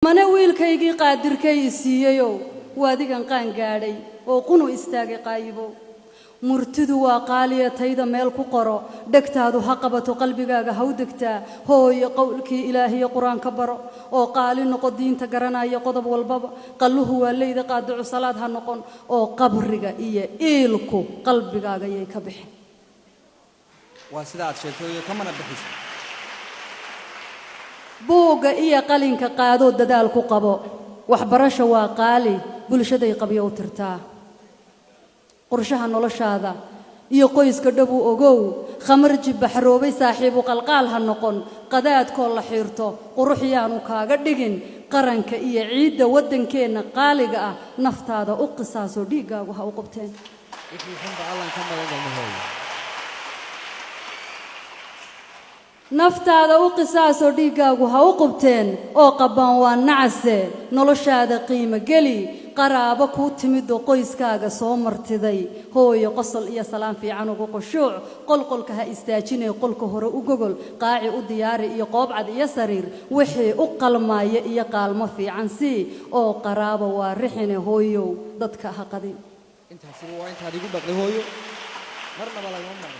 mana wiilkaygii qaadirkay isiiyayow waadigan qaan gaadhay oo qunu istaagay qaybo murtidu waa qaaliya tayda meel ku qoro dhagtaadu ha qabato qalbigaaga ha u degtaa hooyo qowlkii ilaahiyo quraanka baro oo qaali noqo diinta garanaya qodob walbaba qalluhu waa leeyda qaadicu salaad ha noqon oo qabriga iyo eelku qalbigaaga yay ka bixin waa sidaad sheegtay kamana bixis buuga iyo qalinka qaado dadaal ku qabo waxbarasho waa qaali bulshaday qabiyo u tirtaa qorshaha noloshaada iyo qoyska dhabu ogow khamarji baxroobay saaxiibu qalqaal ha noqon qadaadkoo la xiirto quruxiyaanu kaaga dhigin qaranka iyo ciidda waddankeena qaaliga ah naftaada u qisaaso dhiigaagu ha u qabteen naftaada u qisaaso dhiigaagu ha u qabteen oo qabaan waa nacase noloshaada qiimo geli qaraabo ku timid oo qoyskaaga soo martiday hooyo qosol iyo salaam fiican ugu qoshuuc qolqolka ha istaajinay qolka hore u gogol qaaci u diyaari iyo qoobcad iyo sariir wixii u qalmaaya iyo qaalmo fiican si oo qaraabo waa rixine hooyo dadka ha qadin intaasi waa inta adigu dhaqday hooyo marnaba laga maqan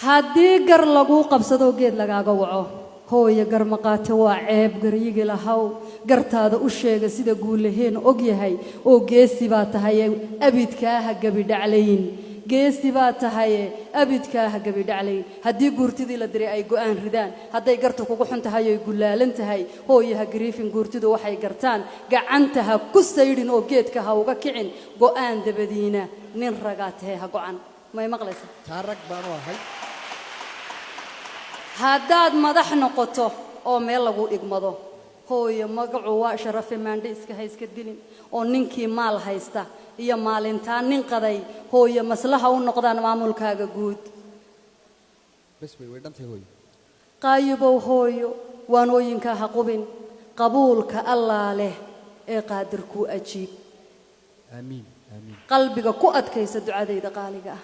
haddii gar lagu qabsado geed lagaaga waco hooyo gar maqaate waa ceeb garyigi lahaw gartaada u sheega sida guulaheen og yahay oo geesi baa tahay abidkaaha gabi dhaclayn geesi baa tahay abidkaaha gabi dhaclayn haddii guurtidii la diray ay go'aan ridaan hadday gartu kugu xun tahay ay gulaalan tahay hooyaha griifin guurtidu waxay gartaan gacanta ha ku saydhin oo geedka ha uga kicin go'aan dabadiina nin ragaa tahay ha go'an may maqlaysaa taarag baan u ahay haddaad madax noqoto oo meel lagu dhigmado hooyo magacu waa sharafe maandhe iska hayska dilin oo ninkii maal haysta iyo maalintaan nin qaday hooyo maslaha u noqdaan maamulkaaga guud bas way dhantay hooyo qaybow hooyo waanooyinka ha qubin qabuulka allah leh ee qaadirku ajiib amiin amiin qalbiga ku adkaysa ducadayda qaaliga ah